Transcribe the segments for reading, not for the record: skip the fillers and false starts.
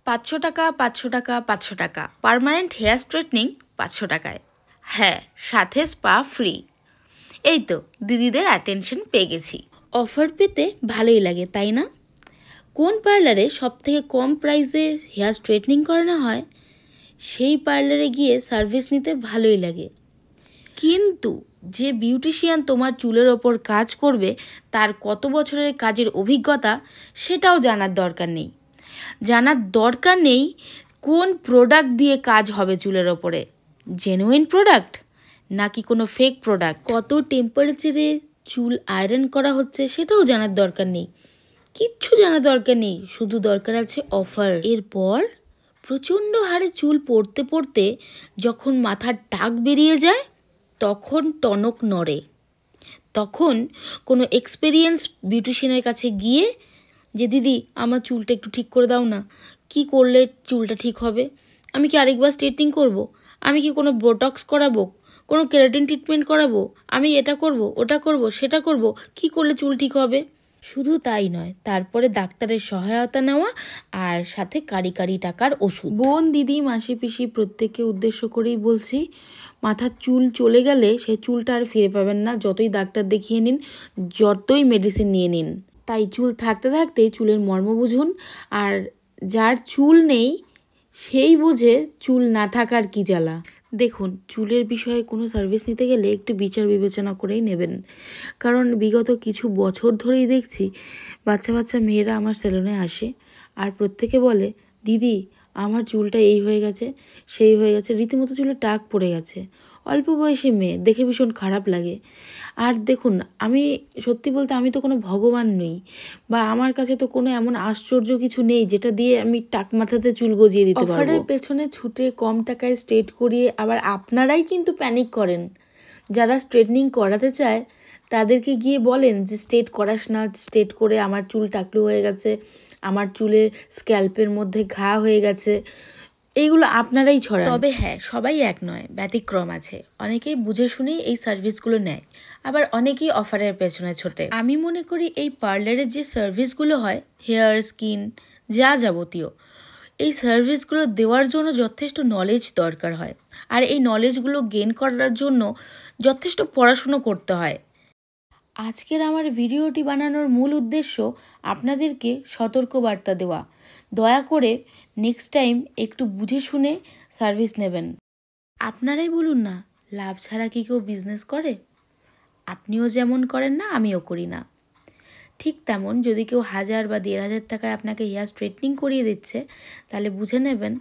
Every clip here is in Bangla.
500 টাকা 500 টাকা 500 টাকা পার্মানেন্ট হেয়ার স্ট্রেটনিং 500 টাকায়। হ্যাঁ, সাথে স্পা ফ্রি। এই তো দিদিদের অ্যাটেনশন পেয়ে গেছি। অফার পেতে ভালোই লাগে, তাই না? কোন পার্লারে সবথেকে কম প্রাইসে হেয়ার স্ট্রেটনিং করানো হয় সেই পার্লারে গিয়ে সার্ভিস নিতে ভালোই লাগে। কিন্তু যে বিউটিশিয়ান তোমার চুলের ওপর কাজ করবে তার কত বছরের কাজের অভিজ্ঞতা সেটাও জানার দরকার নেই। কোন প্রোডাক্ট দিয়ে কাজ হবে চুলের ওপরে, জেনুইন প্রোডাক্ট নাকি কোনো ফেক প্রোডাক্ট, কত টেম্পারেচারে চুল আয়রন করা হচ্ছে সেটাও জানার দরকার নেই। কিচ্ছু জানার দরকার নেই, শুধু দরকার আছে অফার। এরপর প্রচণ্ড হারে চুল পড়তে পড়তে যখন মাথার টাক বেরিয়ে যায় তখন টনক নড়ে। তখন কোনো এক্সপেরিয়েন্স বিউটিশিয়ানের কাছে গিয়ে যে দিদি আমার চুলটা একটু ঠিক করে দাও না, কি করলে চুলটা ঠিক হবে, আমি কি আরেকবার স্ট্রেটনিং করব, আমি কি কোনো বোটক্স করাবো, কোনো কেরাটিন ট্রিটমেন্ট করাবো, আমি এটা করব ওটা করব সেটা করব, কি করলে চুল ঠিক হবে। শুধু তাই নয়, তারপরে ডাক্তারের সহায়তা নেওয়া আর সাথে কারি টাকার ওষুধ। বোন দিদি মাসি পিসি প্রত্যেককে উদ্দেশ্য করেই বলছি, মাথার চুল চলে গেলে সেই চুলটা আর ফিরে পাবেন না, যতই ডাক্তার দেখিয়ে নিন, যতই মেডিসিন নিয়ে নিন। তাই চুল থাকতে থাকতে চুলের মর্ম বুঝুন, আর যার চুল নেই সেই বুঝে চুল না থাকার কি জ্বালা। দেখুন, চুলের বিষয়ে কোনো সার্ভিস নিতে গেলে একটু বিচার বিবেচনা করেই নেবেন, কারণ বিগত কিছু বছর ধরেই দেখছি বাচ্চা মেয়েরা আমার সেলুনে আসে আর প্রত্যেকে বলে দিদি আমার চুলটা এই হয়ে গেছে সেই হয়ে গেছে, রীতিমতো চুলে টাক পড়ে গেছে। অল্প বয়সী মেয়ে, দেখে ভীষণ খারাপ লাগে। আর দেখুন, আমি সত্যি বলতে আমি তো কোনো ভগবান নই, বা আমার কাছে তো কোনো এমন আশ্চর্য কিছু নেই যেটা দিয়ে আমি টাক মাথাতে চুল গজিয়ে দিতে পারবো। অফারের পেছনে ছুটে কম টাকায় স্ট্রেট করিয়ে আবার আপনারাই কিন্তু প্যানিক করেন। যারা স্ট্রেটনিং করাতে চায় তাদেরকে গিয়ে বলেন যে স্ট্রেট করাস না, স্ট্রেট করে আমার চুল টাকলু হয়ে গেছে, আমার চুলের স্ক্যাল্পের মধ্যে ঘা হয়ে গেছে, এইগুলো আপনারাই ছড়ান। তবে হ্যাঁ, সবাই এক নয়, ব্যতিক্রম আছে। অনেকেই বুঝে শুনেই এই সার্ভিসগুলো নেয়, আবার অনেকেই অফারের পেছনে ছোটে। আমি মনে করি এই পার্লারের যে সার্ভিসগুলো হয়, হেয়ার স্কিন যা যাবতীয়, এই সার্ভিসগুলো দেওয়ার জন্য যথেষ্ট নলেজ দরকার হয়, আর এই নলেজগুলো গেইন করার জন্য যথেষ্ট পড়াশুনো করতে হয়। আজকের আমার ভিডিওটি বানানোর মূল উদ্দেশ্য আপনাদেরকে সতর্কবার্তা দেওয়া। দয়া করে নেক্সট টাইম একটু বুঝে শুনে সার্ভিস নেবেন। আপনারাই বলুন না, লাভ ছাড়া কি কেউ বিজনেস করে? আপনিও যেমন করেন না, আমিও করি না। ঠিক তেমন যদি কেউ 1000 বা 1500 টাকায় আপনাকে হেয়ার স্ট্রেটনিং করিয়ে দিচ্ছে, তাহলে বুঝে নেবেন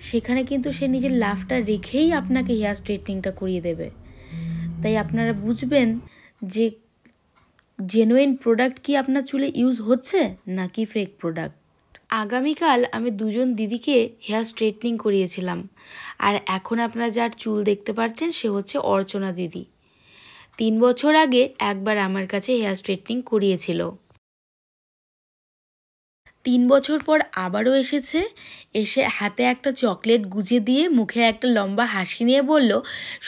সেখানে কিন্তু সে নিজের লাভটা রেখেই আপনাকে হেয়ার স্ট্রেটনিংটা করিয়ে দেবে। তাই আপনারা বুঝবেন যে জেনুইন প্রোডাক্ট কি আপনার চুলে ইউজ হচ্ছে নাকি ফেক প্রোডাক্ট। আগামীকাল আমি দুজন দিদিকে হেয়ার স্ট্রেটনিং করিয়েছিলাম, আর এখন আপনারা যার চুল দেখতে পাচ্ছেন সে হচ্ছে অর্চনা দিদি। 3 বছর আগে একবার আমার কাছে হেয়ার স্ট্রেটনিং করিয়েছিল, 3 বছর পর আবারও এসেছে, এসে হাতে একটা চকলেট গুজে দিয়ে মুখে একটা লম্বা হাসি নিয়ে বলল,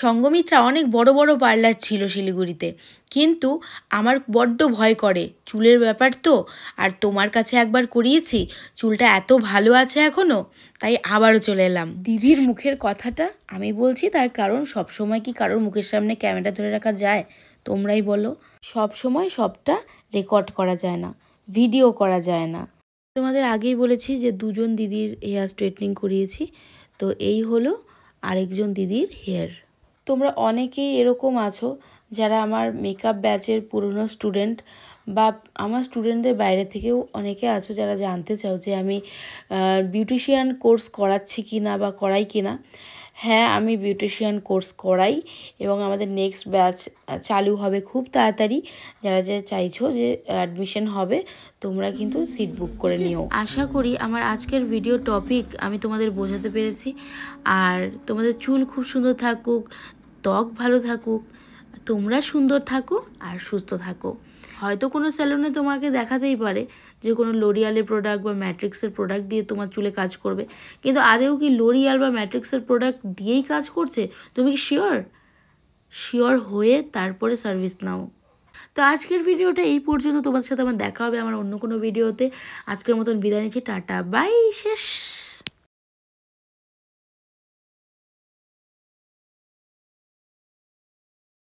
সঙ্গমিত্রা অনেক বড় বড় পার্লার ছিল শিলিগুড়িতে, কিন্তু আমার বড্ড ভয় করে, চুলের ব্যাপার তো, আর তোমার কাছে একবার করিয়েছি, চুলটা এত ভালো আছে এখনও, তাই আবারও চলে এলাম। দিদির মুখের কথাটা আমি বলছি, তার কারণ সবসময় কি কারোর মুখের সামনে ক্যামেরা ধরে রাখা যায়? তোমরাই বলো। সবসময় সবটা রেকর্ড করা যায় না, ভিডিও করা যায় না। তোমাদের আগেই বলেছি যে দুজন দিদির হেয়ার স্ট্রেটনিং করিয়েছি, তো এই হলো আরেকজন দিদির হেয়ার। তোমরা অনেকেই এরকম আছো যারা আমার মেকআপ ব্যাচের পুরনো স্টুডেন্ট, বা আমার স্টুডেন্টদের বাইরে থেকেও অনেকে আছো যারা জানতে চাও যে আমি বিউটিশিয়ান কোর্স করাচ্ছি কি না বা করাই কি না। হ্যাঁ, আমি বিউটিশিয়ান কোর্স করাই, এবং আমাদের নেক্সট ব্যাচ চালু হবে খুব তাড়াতাড়ি। যারা চাইছো যে অ্যাডমিশন হবে, তোমরা কিন্তু সিট বুক করে নিও। আশা করি আমার আজকের ভিডিও টপিক আমি তোমাদের বোঝাতে পেরেছি, আর তোমাদের চুল খুব সুন্দর থাকুক, ত্বক ভালো থাকুক, তোমরা সুন্দর থাকো আর সুস্থ থাকো। হয়তো কোনো স্যালুনে তোমাকে দেখাতেই পারে যে কোনো লোরিয়ালের প্রোডাক্ট বা ম্যাট্রিক্সের প্রোডাক্ট দিয়ে তোমার চুলে কাজ করবে, কিন্তু আদেও কি লোরিয়াল বা ম্যাট্রিক্সের প্রোডাক্ট দিয়েই কাজ করছে? তুমি কি শিওর হয়ে তারপরে সার্ভিস নাও। তো আজকের ভিডিওটা এই পর্যন্ত। তোমার সাথে আমার দেখা হবে আমার অন্য কোনো ভিডিওতে। আজকের মতন বিদায় নিচ্ছি, টাটা বাই, শেষ।